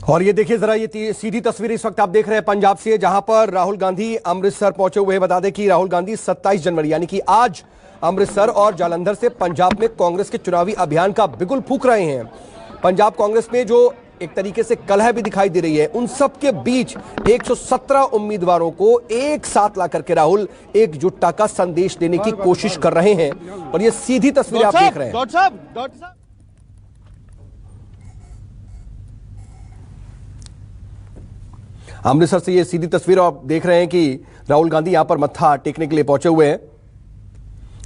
और ये देखिए जरा ये सीधी तस्वीर इस वक्त आप देख रहे हैं पंजाब से, जहां पर राहुल गांधी अमृतसर पहुंचे हुए। बता दें कि राहुल गांधी 27 जनवरी यानी कि आज अमृतसर और जालंधर से पंजाब में कांग्रेस के चुनावी अभियान का बिगुल फूंक रहे हैं। पंजाब कांग्रेस में जो एक तरीके से कलह भी दिखाई दे रही है, उन सब के बीच 117 उम्मीदवारों को एक साथ ला करके राहुल एकजुटता का संदेश देने की कोशिश कर रहे हैं। और ये सीधी तस्वीर आप देख रहे हैं। अमृतसर से ये सीधी तस्वीर आप देख रहे हैं कि राहुल गांधी यहां पर मत्था टेकने के लिए पहुंचे हुए हैं।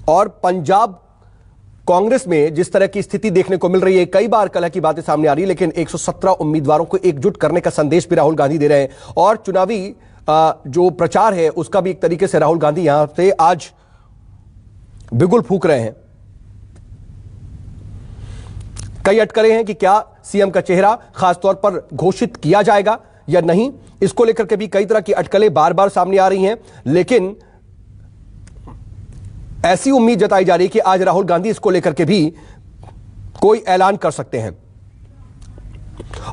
और पंजाब कांग्रेस में जिस तरह की स्थिति देखने को मिल रही है, कई बार कलह की बातें सामने आ रही है, लेकिन 117 उम्मीदवारों को एकजुट करने का संदेश भी राहुल गांधी दे रहे हैं। और चुनावी जो प्रचार है उसका भी एक तरीके से राहुल गांधी यहां से आज बिगुल फूंक रहे हैं। कई अटकलें हैं कि क्या सीएम का चेहरा खासतौर पर घोषित किया जाएगा या नहीं, इसको लेकर के भी कई तरह की अटकलें बार बार सामने आ रही हैं। लेकिन ऐसी उम्मीद जताई जा रही है कि आज राहुल गांधी इसको लेकर के भी कोई ऐलान कर सकते हैं।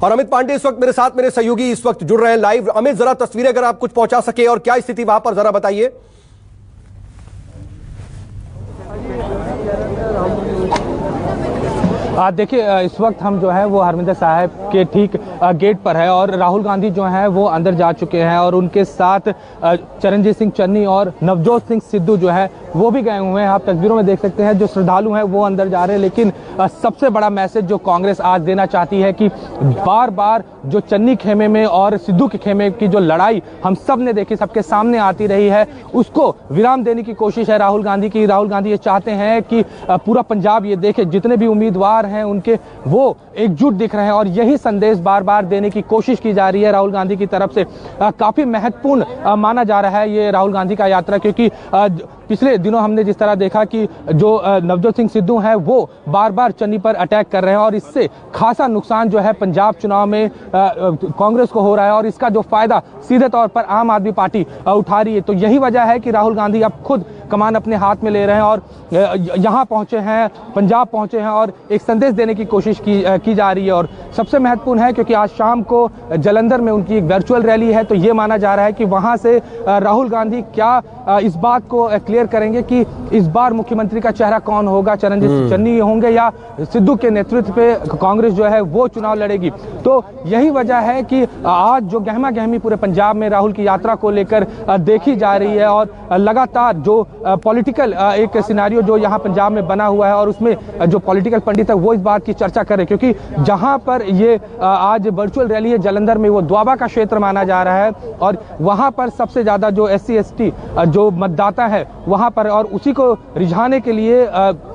और अमित पांडे इस वक्त मेरे साथ, मेरे सहयोगी इस वक्त जुड़ रहे हैं लाइव। अमित, जरा तस्वीरें अगर आप कुछ पहुंचा सके और क्या स्थिति वहां पर, जरा बताइए। देखिए, इस वक्त हम जो है वो हरमिंदर साहब के ठीक गेट पर है और राहुल गांधी जो है वो अंदर जा चुके हैं और उनके साथ चरणजीत सिंह चन्नी और नवजोत सिंह सिद्धू जो है वो भी गए हुए हैं। आप तस्वीरों में देख सकते हैं जो श्रद्धालु हैं वो अंदर जा रहे हैं। लेकिन सबसे बड़ा मैसेज जो कांग्रेस आज देना चाहती है कि बार बार जो चन्नी खेमे में और सिद्धू के खेमे की जो लड़ाई हम सब ने देखी, सबके सामने आती रही है, उसको विराम देने की कोशिश है राहुल गांधी की। राहुल गांधी ये चाहते हैं कि पूरा पंजाब ये देखे, जितने भी उम्मीदवार हैं उनके वो एकजुट दिख रहे हैं और यही संदेश बार बार देने की कोशिश की जा रही है राहुल गांधी की तरफ से। काफी महत्वपूर्ण माना जा रहा है ये राहुल गांधी का यात्रा, क्योंकि पिछले दिनों हमने जिस तरह देखा कि जो नवजोत सिंह सिद्धू हैं वो बार बार चन्नी पर अटैक कर रहे हैं और इससे खासा नुकसान जो है पंजाब चुनाव में कांग्रेस को हो रहा है और इसका जो फायदा सीधे तौर पर आम आदमी पार्टी उठा रही है। तो यही वजह है कि राहुल गांधी अब खुद कमान अपने हाथ में ले रहे हैं और यहाँ पहुंचे हैं, पंजाब पहुंचे हैं और एक संदेश देने की कोशिश की जा रही है। और सबसे महत्वपूर्ण है क्योंकि आज शाम को जालंधर में उनकी एक वर्चुअल रैली है, तो ये माना जा रहा है कि वहां से राहुल गांधी क्या इस बात को क्लियर करेंगे कि इस बार मुख्यमंत्री का चेहरा कौन होगा, चरणजीत चन्नी होंगे या सिद्धू के नेतृत्व पे कांग्रेस जो है वो चुनाव लड़ेगी। तो यही वजह है कि आज जो गहमा गहमी पूरे पंजाब में राहुल की यात्रा को लेकर देखी जा रही है और लगातार जो पॉलिटिकल एक सिनारियो जो यहाँ पंजाब में बना हुआ है और उसमें जो पॉलिटिकल पंडित है वो इस बात की चर्चा कर रहे, क्योंकि जहाँ पर ये आज वर्चुअल रैली है जालंधर में, वो द्वाबा का क्षेत्र माना जा रहा है और वहाँ पर सबसे ज्यादा जो SC ST जो मतदाता है वहाँ पर, और उसी को रिझाने के लिए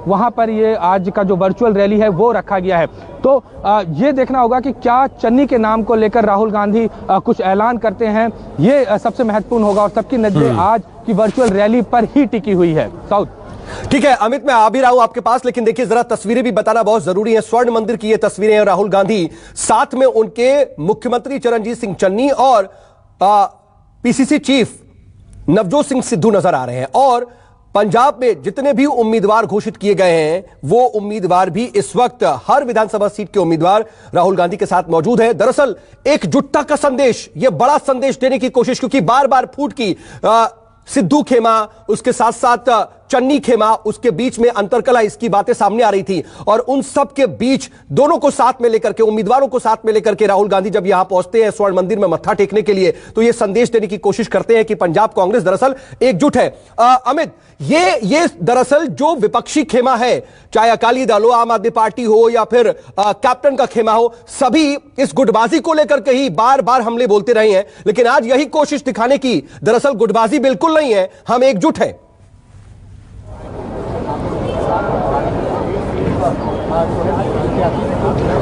वहाँ पर ये आज का जो वर्चुअल रैली है वो रखा गया है। तो ये देखना होगा कि क्या चन्नी के नाम को लेकर राहुल गांधी कुछ ऐलान करते हैं, ये सबसे महत्वपूर्ण होगा। और सबकी नजरें आज की वर्चुअल रैली पर ही टिकी हुई है। साउथ, ठीक है अमित, मैं आ भी रहा हूं आपके पास, लेकिन देखिए जरा तस्वीरें भी बताना बहुत जरूरी है। स्वर्ण मंदिर की ये तस्वीरें हैं, राहुल गांधी साथ में उनके मुख्यमंत्री चरणजीत सिंह चन्नी और PCC चीफ नवजोत सिंह सिद्धू नजर आ रहे हैं। और पंजाब में जितने भी उम्मीदवार घोषित किए गए हैं वो उम्मीदवार भी इस वक्त हर विधानसभा सीट के उम्मीदवार राहुल गांधी के साथ मौजूद है। दरअसल एकजुटता का संदेश, ये बड़ा संदेश देने की कोशिश, क्योंकि बार बार फूट की सिद्धू खेमा, उसके साथ साथ चन्नी खेमा, उसके बीच में अंतरकला, इसकी बातें सामने आ रही थी। और उन सब के बीच दोनों को साथ में लेकर के, उम्मीदवारों को साथ में लेकर के राहुल गांधी जब यहां पहुंचते हैं स्वर्ण मंदिर में मत्था टेकने के लिए, तो यह संदेश देने की कोशिश करते हैं कि पंजाब कांग्रेस दरअसल एकजुट है। अमित, ये दरअसल जो विपक्षी खेमा है, चाहे अकाली दल हो, आम आदमी पार्टी हो या फिर कैप्टन का खेमा हो, सभी इस गुटबाजी को लेकर के ही बार बार हमले बोलते रहे हैं। लेकिन आज यही कोशिश दिखाने की, दरअसल गुटबाजी बिल्कुल नहीं है, हम एकजुट हैं।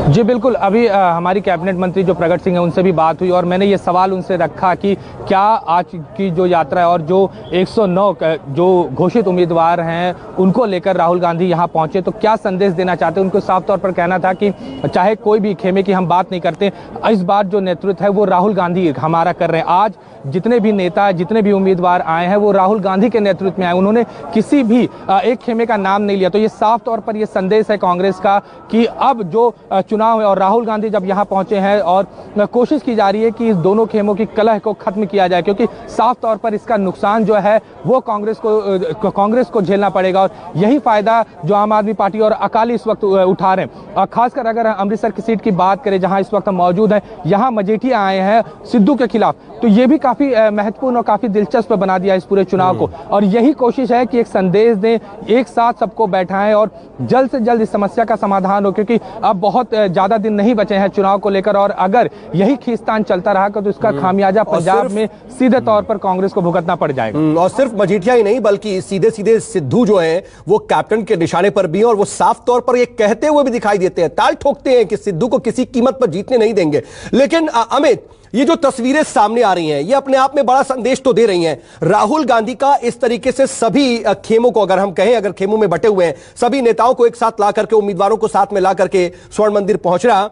जी बिल्कुल, अभी हमारी कैबिनेट मंत्री जो प्रगट सिंह है उनसे भी बात हुई और मैंने ये सवाल उनसे रखा कि क्या आज की जो यात्रा है और जो 109 जो घोषित उम्मीदवार हैं उनको लेकर राहुल गांधी यहाँ पहुंचे तो क्या संदेश देना चाहते हैं। उनको साफ तौर पर कहना था कि चाहे कोई भी खेमे की हम बात नहीं करते, इस बार जो नेतृत्व है वो राहुल गांधी हमारा कर रहे हैं। आज जितने भी नेता, जितने भी उम्मीदवार आए हैं वो राहुल गांधी के नेतृत्व में आए, उन्होंने किसी भी एक खेमे का नाम नहीं लिया। तो ये साफ तौर पर ये संदेश है कांग्रेस का कि अब जो चुनाव है और राहुल गांधी जब यहाँ पहुंचे हैं और कोशिश की जा रही है कि इस दोनों खेमों की कलह को खत्म किया जाए, क्योंकि साफ तौर पर इसका नुकसान जो है वो कांग्रेस को झेलना पड़ेगा और यही फायदा जो आम आदमी पार्टी और अकाली इस वक्त उठा रहे हैं। और खासकर अगर अमृतसर की सीट की बात करें जहां इस वक्त हम मौजूद हैं, यहाँ मजीठिया आए हैं सिद्धू के खिलाफ, तो ये भी काफी महत्वपूर्ण और काफी दिलचस्प बना दिया इस पूरे चुनाव को। और यही कोशिश है कि एक संदेश दें, एक साथ सबको बैठाएं और जल्द से जल्द इस समस्या का समाधान हो, क्योंकि अब बहुत ज्यादा दिन नहीं बचे हैं चुनाव को लेकर और अगर यही खींचतान चलता रहा तो इसका खामियाजा पंजाब में सीधे तौर पर कांग्रेस को भुगतना पड़ जाएगा। और सिर्फ मजीठिया ही नहीं बल्कि सीधे सीधे सिद्धू जो हैं वो कैप्टन के निशाने पर भी हैं और वो साफ तौर पर ये कहते हुए भी दिखाई देते हैं, ताल ठोकते हैं कि सिद्धू को किसी कीमत पर जीतने नहीं देंगे। लेकिन अमित, ये जो तस्वीरें सामने आ रही हैं ये अपने आप में बड़ा संदेश तो दे रही हैं। राहुल गांधी का इस तरीके से सभी खेमों को, अगर हम कहें, अगर खेमों में बटे हुए हैं, सभी नेताओं को एक साथ ला करके, उम्मीदवारों को साथ में ला करके स्वर्ण मंदिर पहुंचना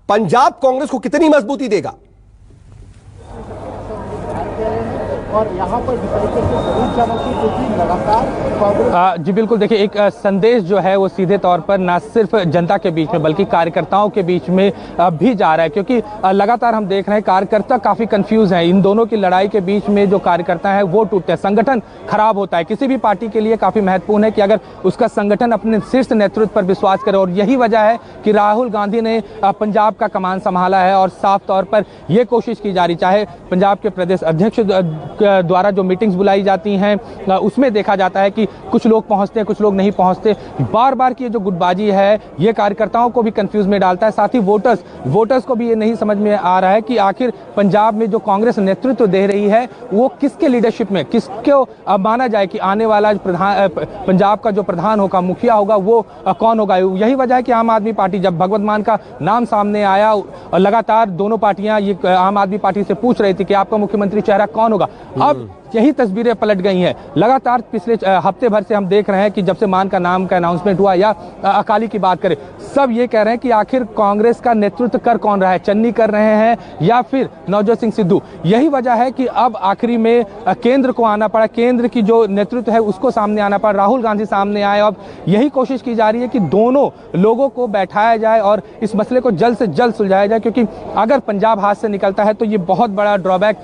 पंजाब कांग्रेस को कितनी मजबूती देगा? और यहाँ पर लगातार जी बिल्कुल, देखिए एक संदेश जो है वो सीधे तौर पर ना सिर्फ जनता के बीच में बल्कि कार्यकर्ताओं के बीच में भी जा रहा है, क्योंकि लगातार हम देख रहे हैं कार्यकर्ता काफी कंफ्यूज हैं। इन दोनों की लड़ाई के बीच में जो कार्यकर्ता है वो टूटते हैं, संगठन खराब होता है। किसी भी पार्टी के लिए काफी महत्वपूर्ण है कि अगर उसका संगठन अपने शीर्ष नेतृत्व पर विश्वास करे और यही वजह है कि राहुल गांधी ने पंजाब का कमान संभाला है और साफ तौर पर यह कोशिश की जा रही, चाहे पंजाब के प्रदेश अध्यक्ष द्वारा जो मीटिंग्स बुलाई जाती हैं उसमें देखा जाता है कि कुछ लोग पहुंचते हैं, कुछ लोग नहीं पहुंचते। बार बार की ये जो गुटबाजी है ये कार्यकर्ताओं को भी कंफ्यूज में डालता है, साथ ही वोटर्स को भी ये नहीं समझ में आ रहा है कि आखिर पंजाब में जो कांग्रेस नेतृत्व दे रही है वो किसके लीडरशिप में, किसको माना जाए कि आने वाला पंजाब का जो प्रधान होगा, मुखिया होगा, वो कौन होगा। यही वजह है कि आम आदमी पार्टी, जब भगवंत मान का नाम सामने आया, लगातार दोनों पार्टियां ये आम आदमी पार्टी से पूछ रही थी कि आपका मुख्यमंत्री चेहरा कौन होगा। अब यही तस्वीरें पलट गई हैं। लगातार पिछले हफ्ते भर से हम देख रहे हैं कि जब से मान का नाम का अनाउंसमेंट हुआ या अकाली की बात करें, सब ये कह रहे हैं कि आखिर कांग्रेस का नेतृत्व कर कौन रहा है, चन्नी कर रहे हैं या फिर नवजोत सिंह सिद्धू। यही वजह है कि अब आखिरी में केंद्र को आना पड़ा, केंद्र की जो नेतृत्व है उसको सामने आना पड़ा, राहुल गांधी सामने आए। अब यही कोशिश की जा रही है कि दोनों लोगों को बैठाया जाए और इस मसले को जल्द से जल्द सुलझाया जाए, क्योंकि अगर पंजाब हाथ से निकलता है तो ये बहुत बड़ा ड्रॉबैक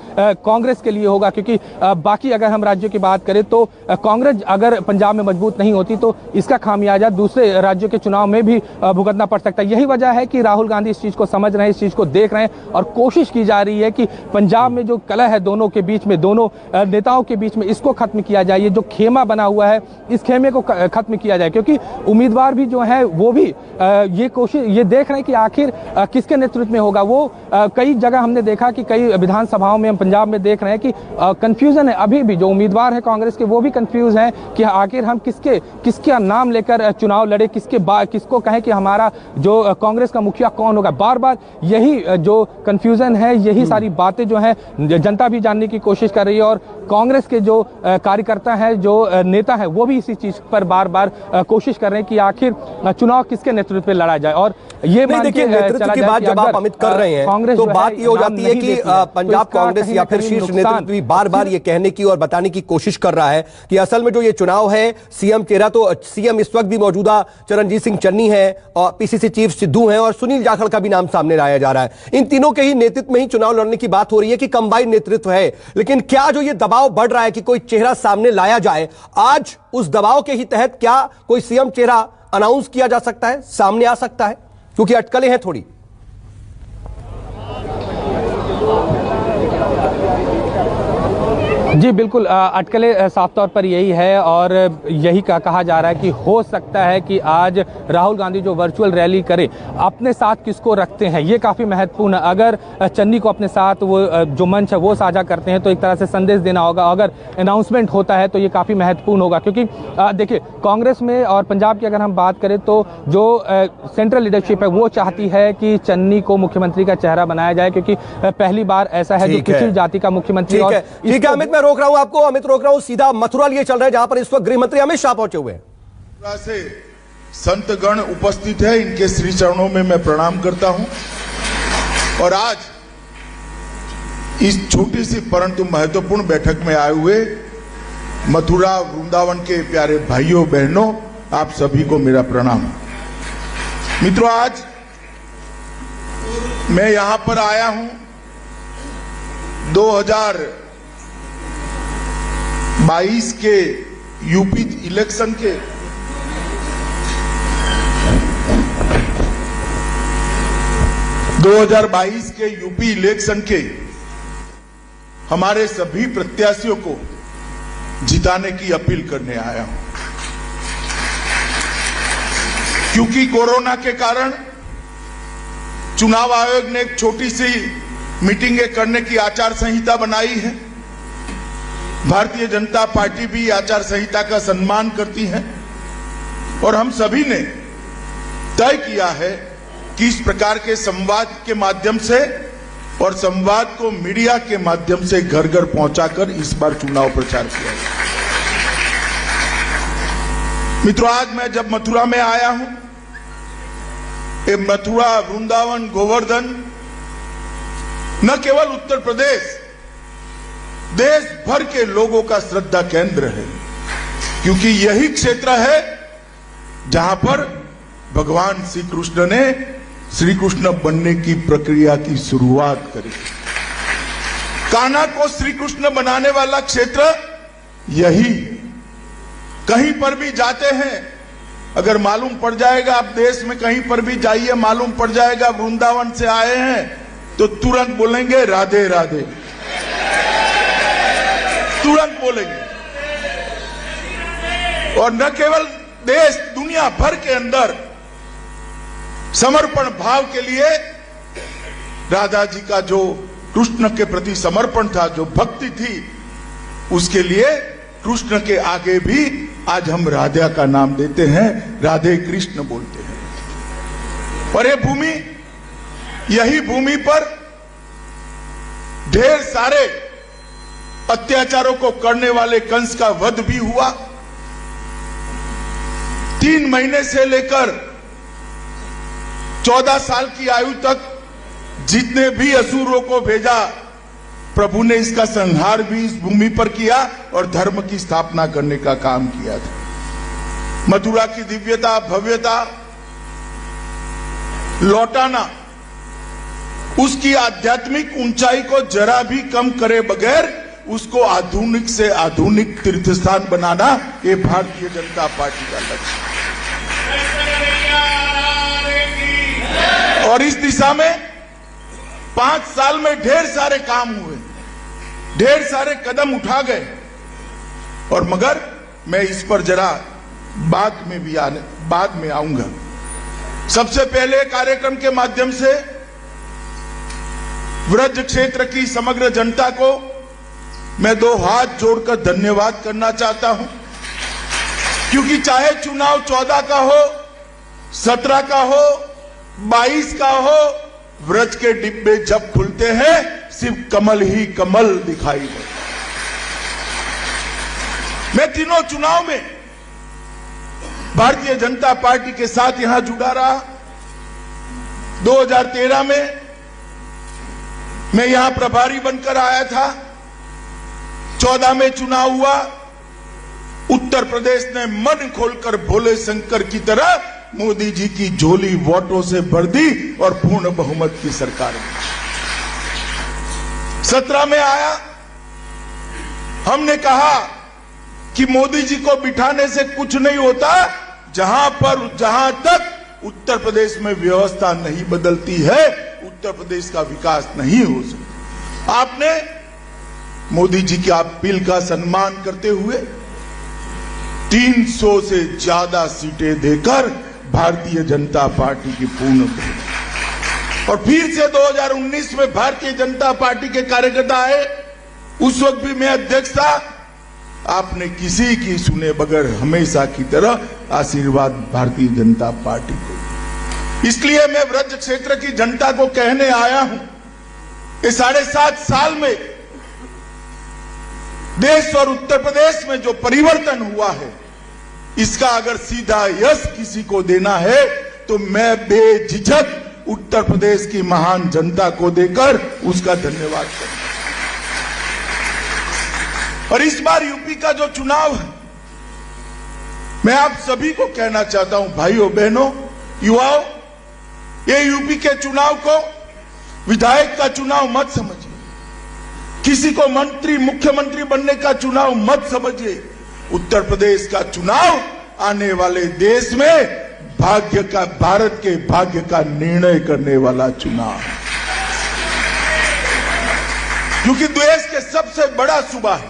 कांग्रेस के लिए होगा। क्योंकि बाकी अगर हम राज्यों की बात करें तो कांग्रेस अगर पंजाब में मजबूत नहीं होती तो इसका खामियाजा दूसरे राज्यों के चुनाव में भी भुगतना पड़ सकता है। यही वजह है कि राहुल गांधी इस चीज को समझ रहे हैं, इस चीज को देख रहे हैं और कोशिश की जा रही है कि पंजाब में जो कलह है दोनों के बीच में, दोनों नेताओं के बीच में, इसको खत्म किया जाए। ये जो खेमा बना हुआ है इस खेमे को खत्म किया जाए, क्योंकि उम्मीदवार भी जो है वो भी ये देख रहे हैं कि आखिर किसके नेतृत्व में होगा। वो कई जगह हमने देखा कि कई विधानसभाओं में हम पंजाब में देख रहे हैं कि कंफ्यूजन है। अभी भी जो उम्मीदवार है कांग्रेस के वो भी कंफ्यूज हैं कि आखिर हम किसका नाम लेकर चुनाव लड़े, किसको कहें कि हमारा जो कांग्रेस का मुखिया कौन होगा। बार बार यही जो कंफ्यूजन है, यही सारी बातें जो है जनता भी जानने की कोशिश कर रही है और कांग्रेस के जो कार्यकर्ता है, जो नेता है, वो भी इसी चीज पर बार बार कोशिश कर रहे हैं कि आखिर चुनाव किसके नेतृत्व पे लड़ा जाए। और ये देखिए, नेतृत्व की बात जब आप अमित कर रहे हैं तो बात ये हो जाती है कि पंजाब कांग्रेस या फिर शीर्ष नेतृत्व भी बार बार ये कहने की और बताने की कोशिश कर रहा है कि असल में जो ये चुनाव है, सीएम चेहरा तो सीएम इस वक्त भी मौजूदा चरणजीत सिंह चन्नी है और पीसीसी चीफ सिद्धू हैं और सुनील जाखड़ का भी नाम सामने लाया जा रहा है। इन तीनों के ही नेतृत्व में ही चुनाव लड़ने की बात हो रही है कि कंबाइंड नेतृत्व है। लेकिन क्या जो ये दबाव बढ़ रहा है कि कोई चेहरा सामने लाया जाए, आज उस दबाव के ही तहत क्या कोई सीएम चेहरा अनाउंस किया जा सकता है, सामने आ सकता है? क्योंकि अटकलें हैं थोड़ी। जी बिल्कुल, अटकलें साफ तौर पर यही है और यही कहा जा रहा है कि हो सकता है कि आज राहुल गांधी जो वर्चुअल रैली करे, अपने साथ किसको रखते हैं ये काफ़ी महत्वपूर्ण है। अगर चन्नी को अपने साथ वो जो मंच है वो साझा करते हैं तो एक तरह से संदेश देना होगा। अगर अनाउंसमेंट होता है तो ये काफ़ी महत्वपूर्ण होगा, क्योंकि देखिए कांग्रेस में और पंजाब की अगर हम बात करें तो जो सेंट्रल लीडरशिप है वो चाहती है कि चन्नी को मुख्यमंत्री का चेहरा बनाया जाए, क्योंकि पहली बार ऐसा है जो पिछड़ी जाति का मुख्यमंत्री। ठीक है अमित, मैं रोक रहा हूं आपको, अमित रोक रहा हूं, सीधा मथुरा लिए चल रहे हैं जहां पर इस वक्त गृह मंत्री अमित शाह पहुंचे हुए हैं। से संतगण उपस्थित है, इनके श्री चरणों में मैं प्रणाम करता हूं और आज इस छोटी सी परंतु महत्वपूर्ण बैठक में आए हुए मथुरा वृंदावन के प्यारे भाइयों बहनों, आप सभी को मेरा प्रणाम। मित्रों, आज मैं यहां पर आया हूं 2022 के यूपी इलेक्शन के 2022 के यूपी इलेक्शन के हमारे सभी प्रत्याशियों को जिताने की अपील करने आया हूं, क्योंकि कोरोना के कारण चुनाव आयोग ने एक छोटी सी मीटिंगें करने की आचार संहिता बनाई है। भारतीय जनता पार्टी भी आचार संहिता का सम्मान करती है और हम सभी ने तय किया है कि इस प्रकार के संवाद के माध्यम से और संवाद को मीडिया के माध्यम से घर घर पहुंचाकर इस बार चुनाव प्रचार किया जाए। मित्रों, आज मैं जब मथुरा में आया हूं, ये मथुरा, वृंदावन, गोवर्धन न केवल उत्तर प्रदेश, देश भर के लोगों का श्रद्धा केंद्र है, क्योंकि यही क्षेत्र है जहां पर भगवान श्री कृष्ण ने श्री कृष्ण बनने की प्रक्रिया की शुरुआत करी। कान्हा को श्री कृष्ण बनाने वाला क्षेत्र यही। कहीं पर भी जाते हैं, अगर मालूम पड़ जाएगा, आप देश में कहीं पर भी जाइए, मालूम पड़ जाएगा वृंदावन से आए हैं तो तुरंत बोलेंगे राधे राधे, तुरंत बोलेंगे। और न केवल देश, दुनिया भर के अंदर समर्पण भाव के लिए राधा जी का जो कृष्ण के प्रति समर्पण था, जो भक्ति थी, उसके लिए कृष्ण के आगे भी आज हम राधा का नाम देते हैं, राधे कृष्ण बोलते हैं। और ये भूमि, यही भूमि पर ढेर सारे अत्याचारों को करने वाले कंस का वध भी हुआ। 3 महीने से लेकर 14 साल की आयु तक जितने भी असुरों को भेजा, प्रभु ने इसका संहार भी इस भूमि पर किया और धर्म की स्थापना करने का काम किया था। मथुरा की दिव्यता, भव्यता लौटाना, उसकी आध्यात्मिक ऊंचाई को जरा भी कम करे बगैर उसको आधुनिक से आधुनिक तीर्थ स्थान बनाना, ये भारतीय जनता पार्टी का लक्ष्य है। और इस दिशा में 5 साल में ढेर सारे काम हुए, ढेर सारे कदम उठा गए। और मगर मैं इस पर जरा बाद में आऊंगा। सबसे पहले कार्यक्रम के माध्यम से व्रज क्षेत्र की समग्र जनता को मैं 2 हाथ जोड़कर धन्यवाद करना चाहता हूं, क्योंकि चाहे चुनाव 14 का हो, 17 का हो, 22 का हो, व्रज के डिब्बे जब खुलते हैं सिर्फ कमल ही कमल दिखाई देते। मैं तीनों चुनाव में भारतीय जनता पार्टी के साथ यहां जुड़ा रहा। 2013 में मैं यहां प्रभारी बनकर आया था। 14 में चुनाव हुआ। उत्तर प्रदेश ने मन खोलकर भोले शंकर की तरह मोदी जी की झोली वोटों से भर दी और पूर्ण बहुमत की सरकार बनी। 17 में आया, हमने कहा कि मोदी जी को बिठाने से कुछ नहीं होता, जहां तक उत्तर प्रदेश में व्यवस्था नहीं बदलती है, उत्तर प्रदेश का विकास नहीं हो सकता। आपने मोदी जी की अपील का सम्मान करते हुए 300 से ज्यादा सीटें देकर भारतीय जनता पार्टी की पूर्ण बहुमत। और फिर से 2019 में भारतीय जनता पार्टी के कार्यकर्ता आए, उस वक्त भी मैं अध्यक्ष था। आपने किसी की सुने बगैर हमेशा की तरह आशीर्वाद भारतीय जनता पार्टी को। इसलिए मैं व्रज क्षेत्र की जनता को कहने आया हूं कि 7.5 साल में देश और उत्तर प्रदेश में जो परिवर्तन हुआ है, इसका अगर सीधा यश किसी को देना है तो मैं बेझिझक उत्तर प्रदेश की महान जनता को देकर उसका धन्यवाद करूंगा। और इस बार यूपी का जो चुनाव है, मैं आप सभी को कहना चाहता हूं, भाइयों बहनों, युवाओं, ये यूपी के चुनाव को विधायक का चुनाव मत समझिए, किसी को मंत्री मुख्यमंत्री बनने का चुनाव मत समझिए। उत्तर प्रदेश का चुनाव आने वाले देश में भाग्य का, भारत के भाग्य का निर्णय करने वाला चुनाव, क्योंकि देश के सबसे बड़ा सूबा है।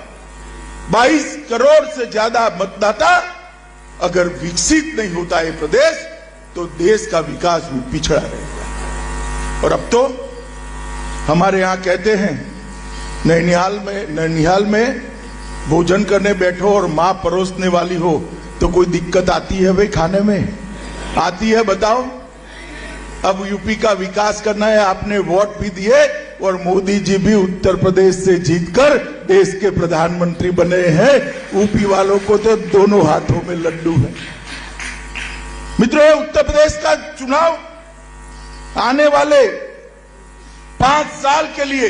22 करोड़ से ज्यादा मतदाता अगर विकसित नहीं होता है प्रदेश, तो देश का विकास भी पिछड़ा रहेगा। और अब तो हमारे यहां कहते हैं, नैनिहाल में भोजन करने बैठो और मां परोसने वाली हो तो कोई दिक्कत आती है भाई? खाने में आती है? बताओ। अब यूपी का विकास करना है, आपने वोट भी दिए और मोदी जी भी उत्तर प्रदेश से जीतकर देश के प्रधानमंत्री बने हैं। यूपी वालों को तो दोनों हाथों में लड्डू है। मित्रों, उत्तर प्रदेश का चुनाव आने वाले 5 साल के लिए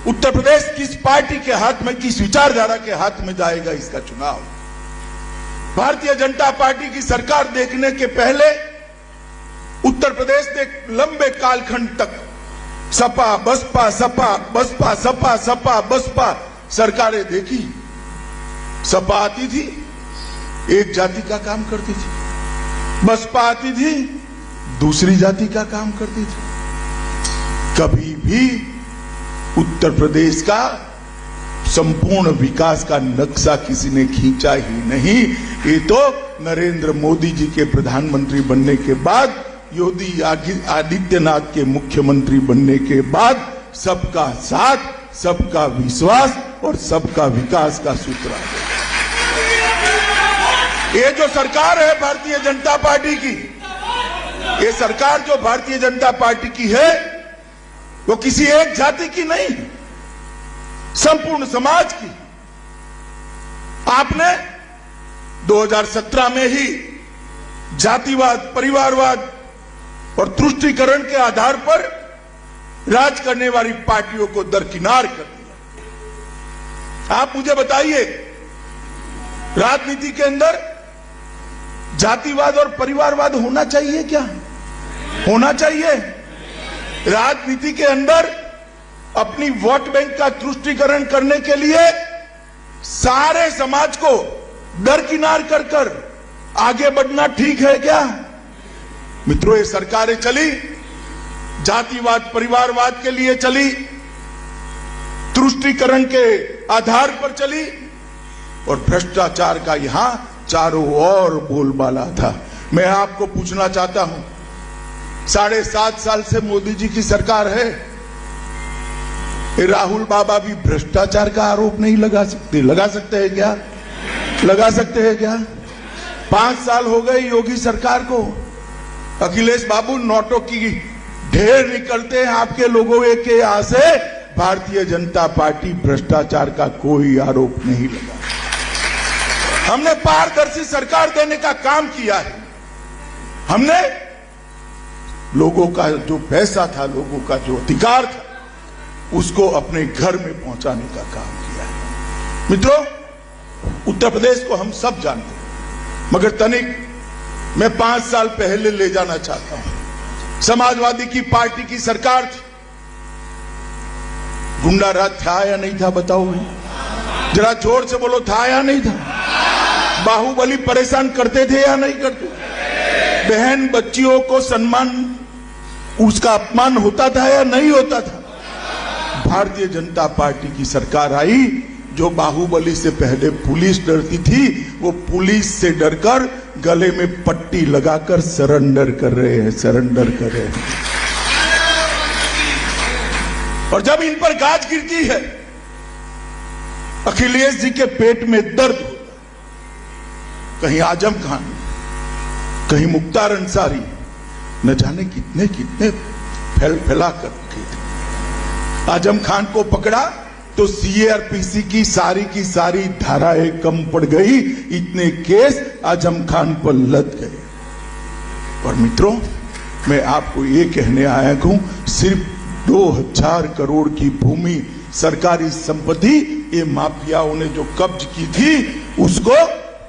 उत्तर प्रदेश किस पार्टी के हाथ में, किस विचारधारा के हाथ में जाएगा, इसका चुनाव। भारतीय जनता पार्टी की सरकार देखने के पहले उत्तर प्रदेश ने एक लंबे कालखंड तक सपा बसपा सपा बसपा सपा सपा बसपा सरकारें देखी। सपा आती थी, एक जाति का काम करती थी, बसपा आती थी, दूसरी जाति का काम करती थी। कभी भी उत्तर प्रदेश का संपूर्ण विकास का नक्शा किसी ने खींचा ही नहीं। ये तो नरेंद्र मोदी जी के प्रधानमंत्री बनने के बाद, योगी आदित्यनाथ के मुख्यमंत्री बनने के बाद सबका साथ, सबका विश्वास और सबका विकास का सूत्र है। ये जो सरकार है भारतीय जनता पार्टी की, ये सरकार जो भारतीय जनता पार्टी की है, वो किसी एक जाति की नहीं, संपूर्ण समाज की। आपने 2017 में ही जातिवाद, परिवारवाद और तुष्टीकरण के आधार पर राज करने वाली पार्टियों को दरकिनार कर दिया। आप मुझे बताइए, राजनीति के अंदर जातिवाद और परिवारवाद होना चाहिए क्या? होना चाहिए? राजनीति के अंदर अपनी वोट बैंक का तुष्टीकरण करने के लिए सारे समाज को दरकिनार कर कर आगे बढ़ना ठीक है क्या? मित्रों, ये सरकारें चली, जातिवाद परिवारवाद के लिए चली, तुष्टीकरण के आधार पर चली और भ्रष्टाचार का यहां चारों ओर बोलबाला था। मैं आपको पूछना चाहता हूं, 7.5 साल से मोदी जी की सरकार है, राहुल बाबा भी भ्रष्टाचार का आरोप नहीं लगा सकते? लगा सकते हैं क्या? लगा सकते हैं क्या? 5 साल हो गए योगी सरकार को। अखिलेश बाबू, नोटों की ढेर निकलते हैं आपके लोगों के यहां से, भारतीय जनता पार्टी भ्रष्टाचार का कोई आरोप नहीं लगा। हमने पारदर्शी सरकार देने का काम किया है। हमने लोगों का जो पैसा था, लोगों का जो अधिकार था, उसको अपने घर में पहुंचाने का काम किया है। मित्रों, उत्तर प्रदेश को हम सब जानते हैं, मगर तनिक मैं 5 साल पहले ले जाना चाहता हूं। समाजवादी की पार्टी की सरकार थी। गुंडा राज था या नहीं था? बताओ भाई, जरा जोर से बोलो, था या नहीं था? बाहुबली परेशान करते थे या नहीं करते? बहन बच्चियों को सम्मान, उसका अपमान होता था या नहीं होता था? भारतीय जनता पार्टी की सरकार आई, जो बाहुबली से पहले पुलिस डरती थी, वो पुलिस से डरकर गले में पट्टी लगाकर सरेंडर कर रहे हैं, सरेंडर कर रहे हैं। और जब इन पर गाज गिरती है, अखिलेश जी के पेट में दर्द होता, कहीं आजम खान, कहीं मुख्तार अंसारी, न जाने कितने कितने फैला कर रखे थे। आजम खान को पकड़ा तो सीआरपीसी की सारी धाराएं कम पड़ गई, इतने केस आजम खान पर लद गए। और मित्रों, मैं आपको ये कहने आया हूं, सिर्फ 2000 करोड़ की भूमि, सरकारी संपत्ति, ये माफियाओं ने जो कब्ज की थी, उसको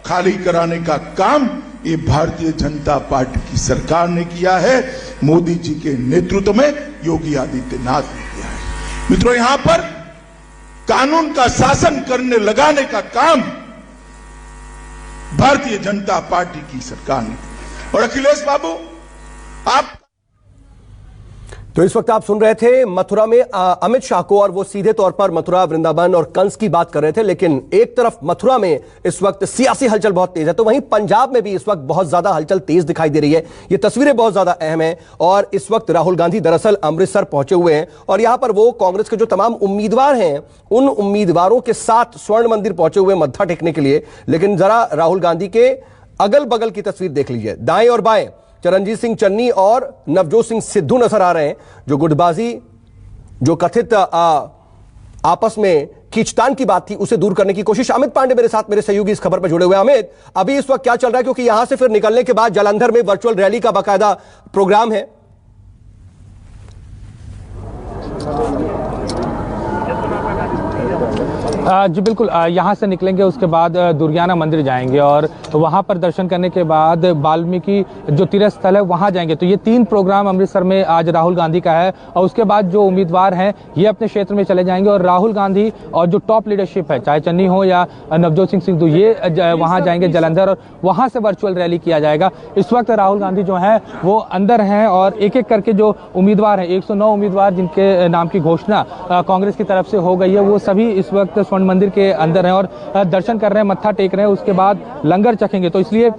खाली कराने का काम ये भारतीय जनता पार्टी की सरकार ने किया है, मोदी जी के नेतृत्व में योगी आदित्यनाथ ने किया है। मित्रों, यहां पर कानून का शासन करने लगाने का काम भारतीय जनता पार्टी की सरकार ने किया। और अखिलेश बाबू, आप तो इस वक्त आप सुन रहे थे मथुरा में अमित शाह को, और वो सीधे तौर पर मथुरा, वृंदावन और कंस की बात कर रहे थे। लेकिन एक तरफ मथुरा में इस वक्त सियासी हलचल बहुत तेज है, तो वहीं पंजाब में भी इस वक्त बहुत ज्यादा हलचल तेज दिखाई दे रही है। ये तस्वीरें बहुत ज्यादा अहम हैं। और इस वक्त राहुल गांधी दरअसल अमृतसर पहुंचे हुए हैं और यहां पर वो कांग्रेस के जो तमाम उम्मीदवार हैं उन उम्मीदवारों के साथ स्वर्ण मंदिर पहुंचे हुए मत्था टेकने के लिए। लेकिन जरा राहुल गांधी के अगल बगल की तस्वीर देख लीजिए। दाएं और बाएं चरणजीत सिंह चन्नी और नवजोत सिंह सिद्धू नजर आ रहे हैं, जो गुटबाजी, जो कथित आपस में खींचतान की बात थी, उसे दूर करने की कोशिश। अमित पांडे मेरे साथ, मेरे सहयोगी इस खबर पर जुड़े हुए हैं। अमित, अभी इस वक्त क्या चल रहा है, क्योंकि यहां से फिर निकलने के बाद जालंधर में वर्चुअल रैली का बाकायदा प्रोग्राम है। जी बिल्कुल, यहाँ से निकलेंगे, उसके बाद दुर्गियाना मंदिर जाएंगे और वहाँ पर दर्शन करने के बाद वाल्मीकि जो तीर्थ स्थल है वहाँ जाएंगे। तो ये 3 प्रोग्राम अमृतसर में आज राहुल गांधी का है। और उसके बाद जो उम्मीदवार हैं ये अपने क्षेत्र में चले जाएंगे और राहुल गांधी और जो टॉप लीडरशिप है, चाहे चन्नी हो या नवजोत सिंह सिद्धू, ये वहाँ जाएंगे जालंधर और वहाँ से वर्चुअल रैली किया जाएगा। इस वक्त राहुल गांधी जो है वो अंदर हैं और एक एक करके जो उम्मीदवार हैं, 109 उम्मीदवार जिनके नाम की घोषणा कांग्रेस की तरफ से हो गई है, वो सभी इस वक्त स्वर्ण मंदिर के अंदर हैं और दर्शन कर रहे हैं, मत्था टेक रहे हैं। उसके बाद लंगर चखेंगे, तो इसलिए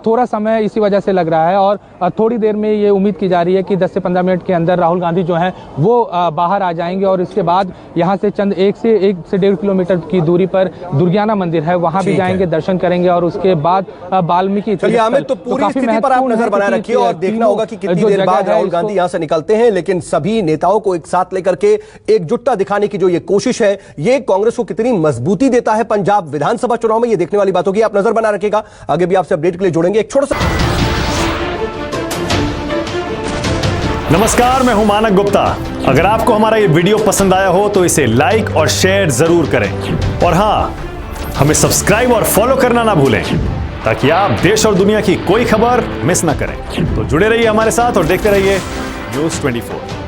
थोड़ा समय इसी वजह से लग रहा है। और थोड़ी देर में ये उम्मीद की जा रही है कि 10 से 15 मिनट के अंदर राहुल गांधी जो हैं वो बाहर आ जाएंगे और इसके बाद यहाँ से चंद 1 से 1.5 किलोमीटर की दूरी पर दुर्गियाना मंदिर है, वहां भी जाएंगे, दर्शन करेंगे और उसके बाद वाल्मीकि। चलिए अमित, तो पूरी स्थिति पर आप नजर बनाए रखिए और देखना होगा कि कितनी देर बाद राहुल गांधी यहां से निकलते हैं। लेकिन सभी नेताओं को एक साथ लेकर के एकजुटता दिखाने की जो ये कोशिश है, ये कांग्रेस को कितनी मजबूती देता है पंजाब विधानसभा चुनाव में, ये देखने वाली बात होगी। आप नजर बना रखिएगा, आगे भी आपसे अपडेट के लिए जोड़ेंगे। एक छोटा सा नमस्कार, मैं हूं मानक गुप्ता। अगर आपको हमारा ये वीडियो पसंद आया हो तो इसे लाइक और शेयर जरूर करें और हां, हमें सब्सक्राइब और फॉलो करना ना भूलें ताकि आप देश और दुनिया की कोई खबर मिस ना करें। तो जुड़े रहिए हमारे साथ और देखते रहिए न्यूज़ 24।